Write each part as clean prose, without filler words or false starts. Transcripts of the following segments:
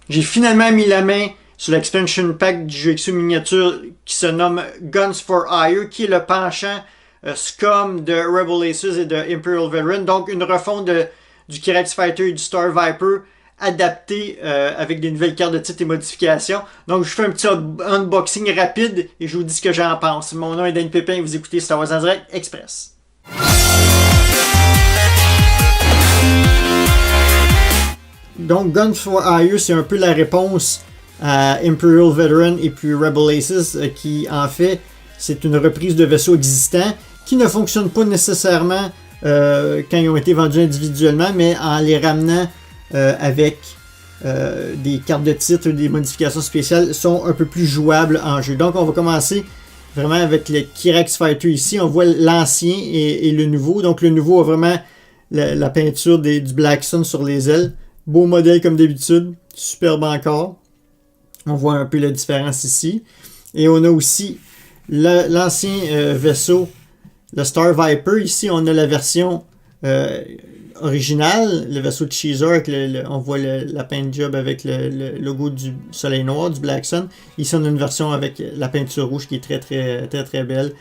J'ai finalement mis la main sur l'expansion pack du jeu XU miniature qui se nomme Guns for Hire, qui est le penchant Scum de Rebel Aces et de Imperial Veteran. Donc une refonte du Kyrax Fighter et du Star Viper adapté avec des nouvelles cartes de titre et modifications. Donc je fais un petit unboxing rapide et je vous dis ce que j'en pense. Mon nom est Dan Pépin et vous écoutez Star Wars en direct Express. Donc Guns for Hire, c'est un peu la réponse à Imperial Veteran et puis Rebel Aces qui en fait c'est une reprise de vaisseaux existants qui ne fonctionnent pas nécessairement quand ils ont été vendus individuellement, mais en les ramenant avec des cartes de titre, des modifications spéciales, sont un peu plus jouables en jeu. Donc on va commencer vraiment avec le Kyrax Fighter ici. On voit l'ancien et le nouveau. Donc le nouveau a vraiment la peinture du Black Sun sur les ailes. Beau modèle comme d'habitude, superbe encore. On voit un peu la différence ici. Et on a aussi l'ancien vaisseau, le Star Viper. Ici, on a la version originale, le vaisseau de Caesar. On voit la paint job avec le logo du Soleil Noir, du Black Sun. Ici, on a une version avec la peinture rouge qui est très, très, très, très belle.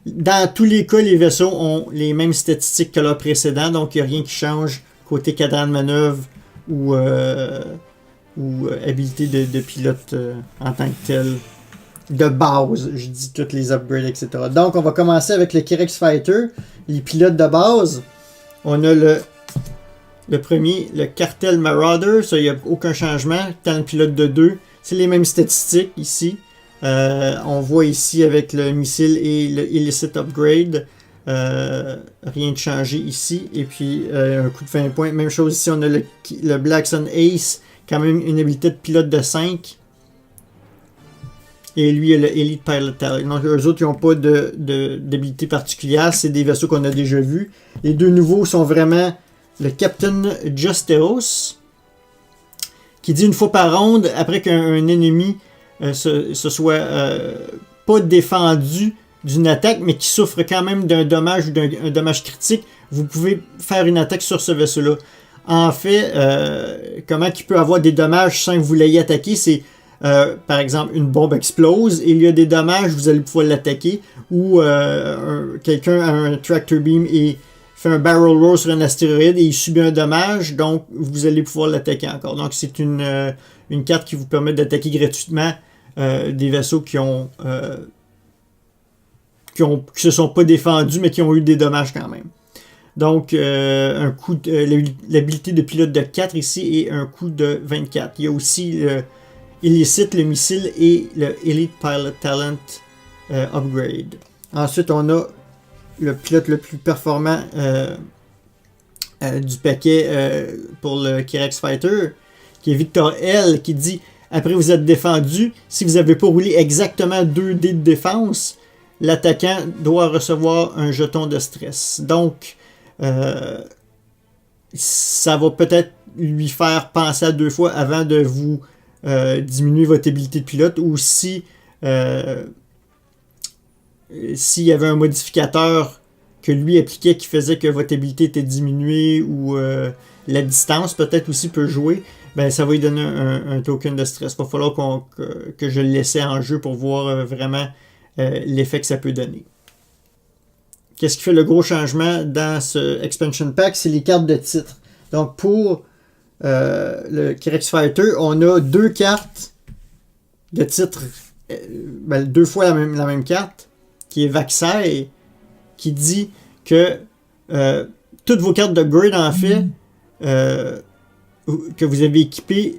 Dans tous les cas, les vaisseaux ont les mêmes statistiques que leurs précédents. Donc, il n'y a rien qui change côté cadran de manœuvre ou habilité de pilote en tant que tel. De base, je dis toutes les upgrades, etc. Donc, on va commencer avec le Kyrax Fighter, les pilotes de base. On a le premier, le Cartel Marauder, ça, il n'y a aucun changement. Tant le pilote de 2, c'est les mêmes statistiques ici. On voit ici avec le missile et le Illicit Upgrade, rien de changé ici. Et puis, un coup de fin de point, même chose ici, on a le Black Sun Ace, quand même une habilité de pilote de 5. Et lui, il a le Elite Pilot Talent. Donc, eux autres, ils n'ont pas d'habilité particulière. C'est des vaisseaux qu'on a déjà vus. Les deux nouveaux sont vraiment le Captain Justeros, qui dit une fois par ronde, après qu'un ennemi se soit pas défendu d'une attaque, mais qui souffre quand même d'un dommage ou d'un dommage critique, vous pouvez faire une attaque sur ce vaisseau-là. En fait, comment il peut avoir des dommages sans que vous l'ayez attaqué, c'est par exemple, une bombe explose et il y a des dommages, vous allez pouvoir l'attaquer. Ou quelqu'un a un tractor beam et fait un barrel roll sur un astéroïde et il subit un dommage, donc vous allez pouvoir l'attaquer encore. Donc c'est une carte qui vous permet d'attaquer gratuitement des vaisseaux qui se sont pas défendus mais qui ont eu des dommages quand même. Donc, un coup l'habilité de pilote de 4 ici et un coup de 24. Il y a aussi Illicit, le missile et le Elite Pilot Talent Upgrade. Ensuite, on a le pilote le plus performant du paquet pour le Kyrax Fighter, qui est Victor L, qui dit après vous êtes défendu, si vous n'avez pas roulé exactement 2 dés de défense, l'attaquant doit recevoir un jeton de stress. Donc, ça va peut-être lui faire penser à 2 fois avant de vous diminuer votre habilité de pilote, ou si s'il y avait un modificateur que lui appliquait qui faisait que votre habilité était diminuée, ou la distance peut-être aussi peut jouer, ben ça va lui donner un token de stress. Il va falloir que je le laisse en jeu pour voir vraiment l'effet que ça peut donner. Qu'est-ce qui fait le gros changement dans ce expansion pack? C'est les cartes de titre. Donc pour le Kyrax Fighter, on a 2 cartes de titre, 2 fois la même carte, qui est Vaxai, qui dit que toutes vos cartes de grade, en fait, que vous avez équipées,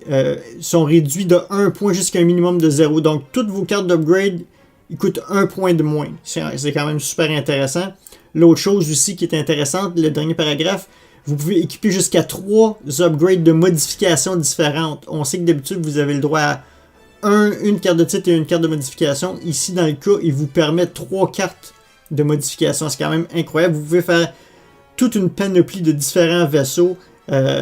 sont réduites de 1 point jusqu'à un minimum de 0. Donc toutes vos cartes d'upgrade, ils coûtent 1 point de moins. C'est quand même super intéressant. L'autre chose aussi qui est intéressante, le dernier paragraphe, vous pouvez équiper jusqu'à 3 upgrades de modifications différentes. On sait que d'habitude, vous avez le droit à une carte de titre et une carte de modification. Ici, dans le cas, il vous permet 3 cartes de modification. C'est quand même incroyable. Vous pouvez faire toute une panoplie de différents vaisseaux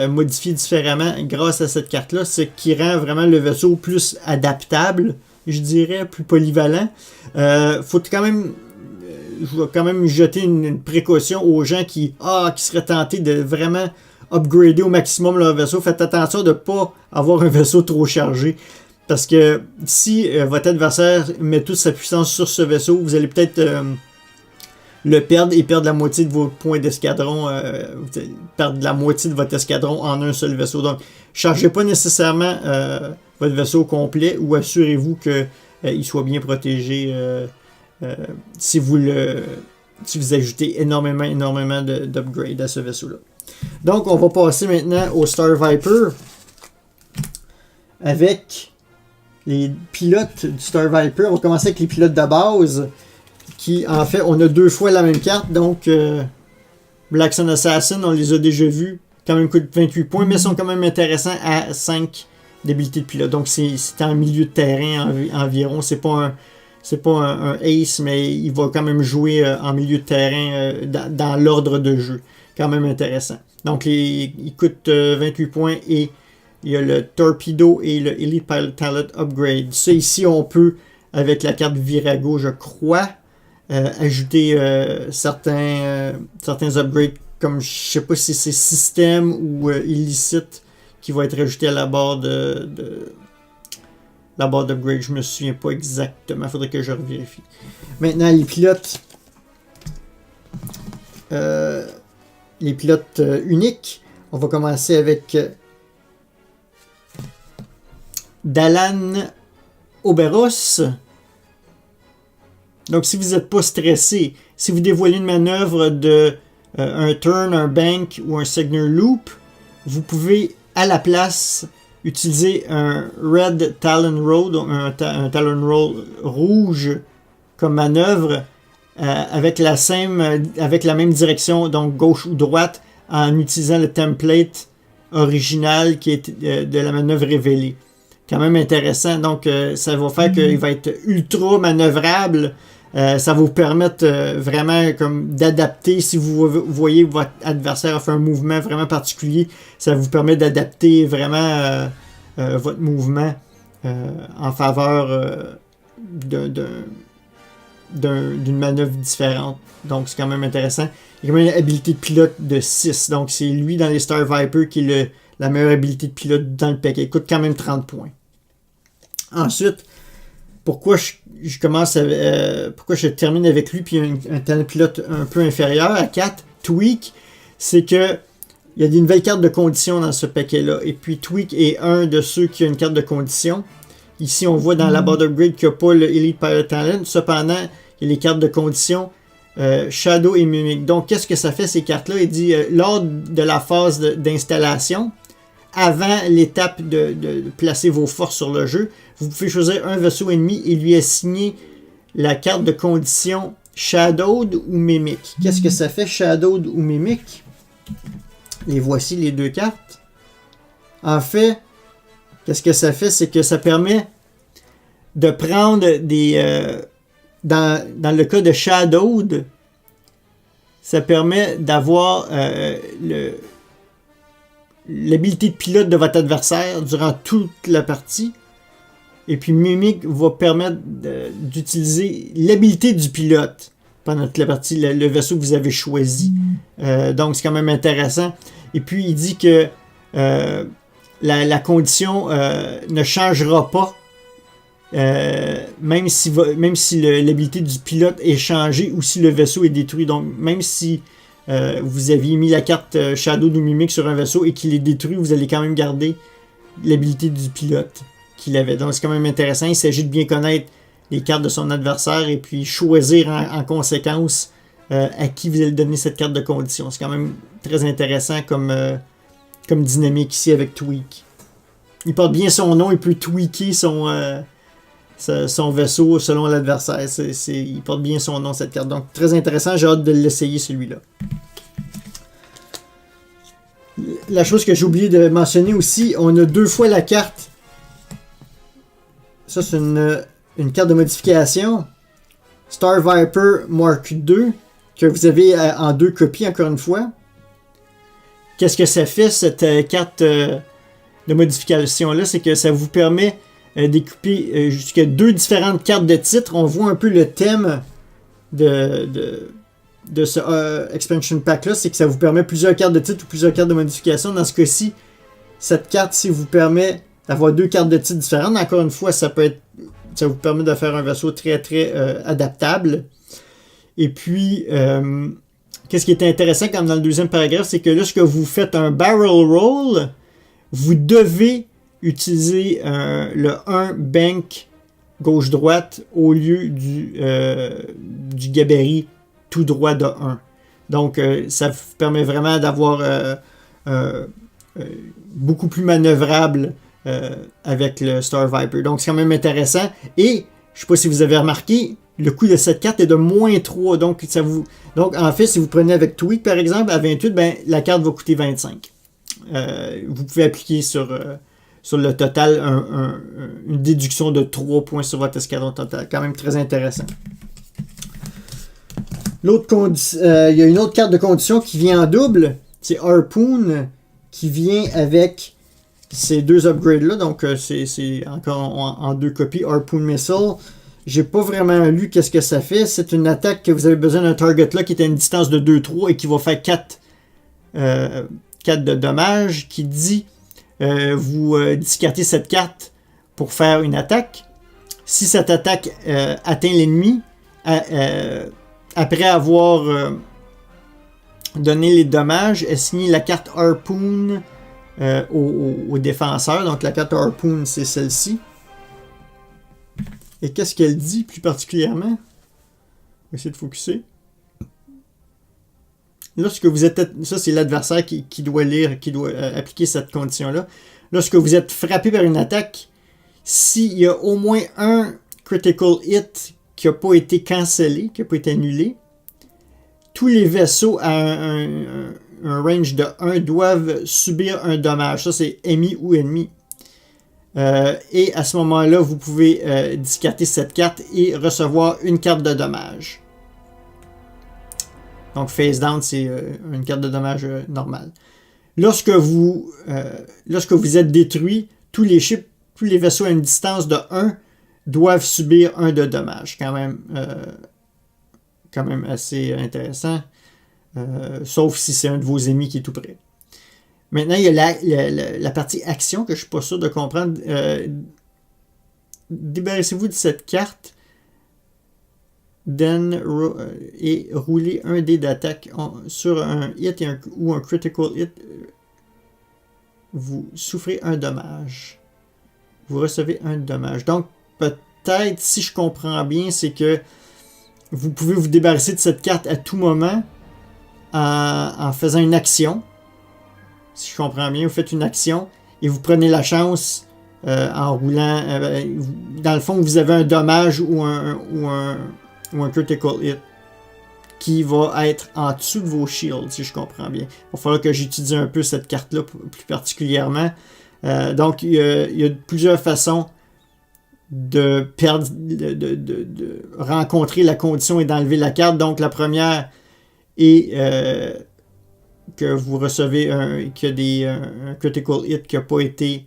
modifiés différemment grâce à cette carte-là, ce qui rend vraiment le vaisseau plus adaptable, je dirais, plus polyvalent. Faut quand même... Je vais quand même jeter une précaution aux gens qui seraient tentés de vraiment upgrader au maximum leur vaisseau. Faites attention de ne pas avoir un vaisseau trop chargé. Parce que si votre adversaire met toute sa puissance sur ce vaisseau, vous allez peut-être le perdre et perdre la moitié de vos points d'escadron. Vous allez perdre la moitié de votre escadron en un seul vaisseau. Donc, chargez pas nécessairement votre vaisseau au complet ou assurez-vous qu'il soit bien protégé si vous ajoutez énormément d'upgrades à ce vaisseau-là. Donc, on va passer maintenant au Star Viper avec les pilotes du Star Viper. On va commencer avec les pilotes de base qui, en fait, on a 2 fois la même carte. Donc, Black Sun Assassin, on les a déjà vus. Quand même coûte 28 points, mais sont quand même intéressants à 5 d'habilité de pilote. Donc, c'est en milieu de terrain environ. C'est pas un ace, mais il va quand même jouer en milieu de terrain dans l'ordre de jeu. Quand même intéressant. Donc, il coûte 28 points et il y a le Torpedo et le Elite Pilot Talent Upgrade. Ça, ici, on peut, avec la carte Virago, je crois, ajouter certains upgrades, comme je sais pas si c'est système ou illicite, qui va être ajouté à la barre la barre d'upgrade. Je me souviens pas exactement. Il faudrait que je revérifie. Maintenant, les pilotes uniques. On va commencer avec Dalan Oberos. Donc, si vous n'êtes pas stressé, si vous dévoilez une manœuvre de un turn, un bank ou un signal loop, vous pouvez à la place utiliser un Red Talon Roll, donc un Talon Roll rouge comme manœuvre avec la même direction, donc gauche ou droite, en utilisant le template original qui est de la manœuvre révélée. Quand même intéressant, donc ça va faire qu'il va être ultra manœuvrable. Ça va vous permettre vraiment comme d'adapter. Si vous voyez que votre adversaire a fait un mouvement vraiment particulier, ça vous permet d'adapter vraiment votre mouvement en faveur d'une manœuvre différente. Donc c'est quand même intéressant. Il y a quand même une habilité de pilote de 6. Donc c'est lui dans les Star Viper qui est la meilleure habilité de pilote dans le paquet. Il coûte quand même 30 points. Ensuite, pourquoi je termine avec lui puis un talent pilote un peu inférieur à 4, Tweak, c'est que il y a des nouvelles cartes de conditions dans ce paquet-là. Et puis Tweak est un de ceux qui a une carte de condition. Ici, on voit dans la barre d'upgrade qu'il n'y a pas le Elite Pilot Talent. Cependant, il y a les cartes de condition Shadow et Mimic. Donc, qu'est-ce que ça fait ces cartes-là? Il dit lors de la phase d'installation, avant l'étape de placer vos forces sur le jeu, vous pouvez choisir un vaisseau ennemi et lui assigner la carte de condition Shadowed ou Mimic. Qu'est-ce que ça fait, Shadowed ou Mimic? Les voici les 2 cartes. En fait, qu'est-ce que ça fait? C'est que ça permet de prendre des... dans le cas de Shadowed, ça permet d'avoir l'habilité de pilote de votre adversaire durant toute la partie. Et puis Mimic va permettre d'utiliser l'habilité du pilote pendant toute la partie, le vaisseau que vous avez choisi. Donc c'est quand même intéressant. Et puis il dit que la condition ne changera pas même si l'habilité du pilote est changée ou si le vaisseau est détruit. Donc même si vous aviez mis la carte Shadow ou Mimic sur un vaisseau et qu'il est détruit, vous allez quand même garder l'habilité du pilote qu'il avait. Donc c'est quand même intéressant. Il s'agit de bien connaître les cartes de son adversaire et puis choisir en conséquence à qui vous allez donner cette carte de condition. C'est quand même très intéressant comme dynamique ici avec Tweak. Il porte bien son nom, il peut tweaker son vaisseau selon l'adversaire. Il porte bien son nom, cette carte. Donc très intéressant, j'ai hâte de l'essayer celui-là. La chose que j'ai oublié de mentionner aussi, on a 2 fois la carte. Ça, c'est une carte de modification. Star Viper Mark II, que vous avez en 2 copies, encore une fois. Qu'est-ce que ça fait, cette carte de modification-là? C'est que ça vous permet d'équiper jusqu'à 2 différentes cartes de titre. On voit un peu le thème de de ce expansion pack-là, c'est que ça vous permet plusieurs cartes de titre ou plusieurs cartes de modification. Dans ce cas-ci, cette carte-ci vous permet d'avoir 2 cartes de titre différentes. Encore une fois, ça vous permet de faire un vaisseau très très adaptable. Et puis, qu'est-ce qui est intéressant comme dans le deuxième paragraphe, c'est que lorsque vous faites un barrel roll, vous devez utiliser le 1 bank gauche-droite au lieu du gabarit tout droit de 1. Donc, ça vous permet vraiment d'avoir beaucoup plus manœuvrable avec le Star Viper. Donc, c'est quand même intéressant. Et, je ne sais pas si vous avez remarqué, le coût de cette carte est de -3. Donc, en fait, si vous prenez avec Tweak, par exemple, à 28, ben, la carte va coûter 25. Vous pouvez appliquer sur le total une déduction de 3 points sur votre escadron total. Quand même très intéressant. Il y a une autre carte de condition qui vient en double. C'est Harpoon qui vient avec ces 2 upgrades-là. Donc, c'est encore en 2 copies. Harpoon Missile. J'ai pas vraiment lu qu'est-ce que ça fait. C'est une attaque que vous avez besoin d'un target là qui est à une distance de 2-3 et qui va faire 4 de dommages. Qui dit vous discartez cette carte pour faire une attaque. Si cette attaque atteint l'ennemi, après avoir donné les dommages, elle signe la carte Harpoon au défenseur. Donc la carte Harpoon, c'est celle-ci. Et qu'est-ce qu'elle dit plus particulièrement? On va essayer de focuser. Lorsque vous êtes... Ça, c'est l'adversaire qui doit appliquer cette condition-là. Lorsque vous êtes frappé par une attaque, s'il y a au moins un critical hit qui n'a pas été cancellé, qui n'a pas été annulé, tous les vaisseaux à un range de 1 doivent subir un dommage. Ça, c'est ennemi ou ennemi. Et à ce moment-là, vous pouvez discarter cette carte et recevoir une carte de dommage. Donc, face down, c'est une carte de dommage normale. Lorsque vous êtes détruit, tous les vaisseaux à une distance de 1 doivent subir un de dommage. Quand même assez intéressant. Sauf si c'est un de vos ennemis qui est tout près. Maintenant, il y a la partie action que je ne suis pas sûr de comprendre. Débarrassez-vous de cette carte et roulez un dé d'attaque sur un hit ou un critical hit. Vous souffrez un dommage. Vous recevez un dommage. Donc, peut-être, si je comprends bien, c'est que vous pouvez vous débarrasser de cette carte à tout moment en faisant une action. Si je comprends bien, vous faites une action et vous prenez la chance en roulant. Dans le fond, vous avez un dommage ou un critical hit qui va être en dessous de vos shields, si je comprends bien. Il va falloir que j'utilise un peu cette carte-là plus particulièrement. Donc, il y a plusieurs façons de rencontrer la condition et d'enlever la carte. Donc, la première est que vous recevez un critical hit qui n'a pas été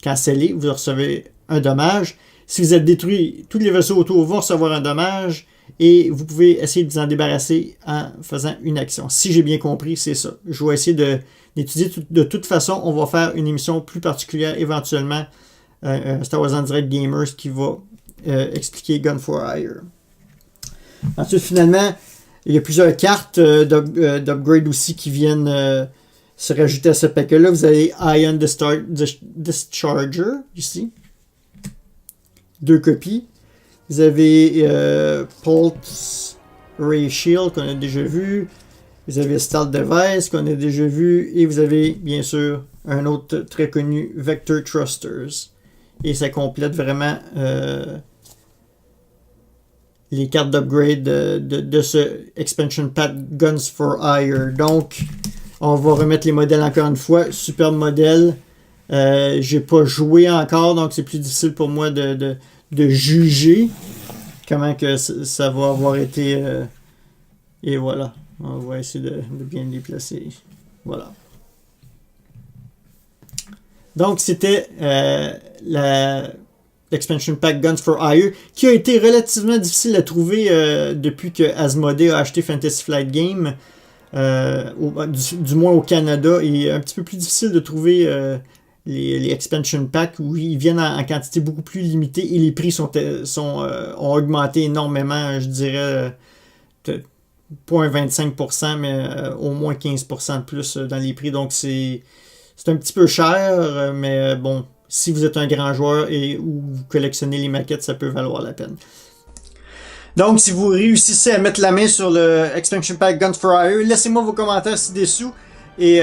cancellé. Vous recevez un dommage. Si vous êtes détruit, tous les vaisseaux autour vont recevoir un dommage et vous pouvez essayer de vous en débarrasser en faisant une action. Si j'ai bien compris, c'est ça. Je vais essayer d'étudier. De toute façon, on va faire une émission plus particulière éventuellement, Star Wars en Direct Gamers, qui va expliquer Gun for Hire. Ensuite, finalement, il y a plusieurs cartes d'upgrade aussi qui viennent se rajouter à ce paquet-là. Vous avez Ion Discharger, ici. 2 copies. Vous avez Pulse Ray Shield, qu'on a déjà vu. Vous avez Stealth Device, qu'on a déjà vu. Et vous avez, bien sûr, un autre très connu, Vector Thrusters. Et ça complète vraiment les cartes d'upgrade de ce expansion pack Guns for Hire. Donc, on va remettre les modèles encore une fois. Superbe modèle. J'ai pas joué encore, donc c'est plus difficile pour moi de juger comment que ça va avoir été. Et voilà. On va essayer de bien les placer. Voilà. Donc, c'était l'expansion pack Guns for Hire, qui a été relativement difficile à trouver depuis que Asmodee a acheté Fantasy Flight Games, du moins au Canada, et un petit peu plus difficile de trouver les expansion packs où ils viennent en quantité beaucoup plus limitée et les prix ont augmenté énormément, je dirais pas 25%, mais au moins 15% de plus dans les prix. Donc c'est un petit peu cher, mais bon, si vous êtes un grand joueur et ou vous collectionnez les maquettes, ça peut valoir la peine. Donc, si vous réussissez à mettre la main sur le Expansion Pack Guns for Hire, laissez-moi vos commentaires ci-dessous et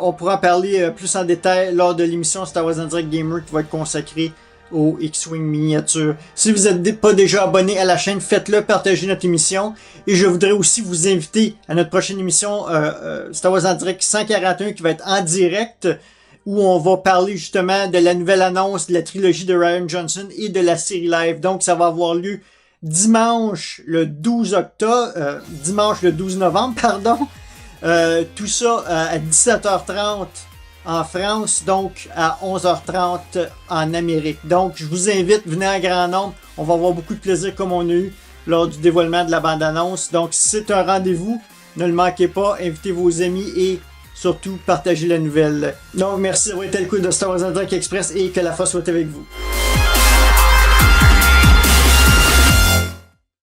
on pourra en parler plus en détail lors de l'émission Star Wars en Direct Gamer qui va être consacrée au X-Wing miniature. Si vous n'êtes pas déjà abonné à la chaîne, faites-le, partagez notre émission. Et je voudrais aussi vous inviter à notre prochaine émission Star Wars en Direct 141 qui va être en direct, où on va parler justement de la nouvelle annonce de la trilogie de Rian Johnson et de la série live. Donc, ça va avoir lieu dimanche le 12 novembre, pardon. Tout ça à 17h30 en France, donc à 11h30 en Amérique. Donc, je vous invite, venez en grand nombre. On va avoir beaucoup de plaisir comme on a eu lors du dévoilement de la bande-annonce. Donc, c'est un rendez-vous. Ne le manquez pas. Invitez vos amis et surtout, partagez la nouvelle. Donc, merci d'avoir été à l'écoute de Star Wars en Direct Express et que la force soit avec vous.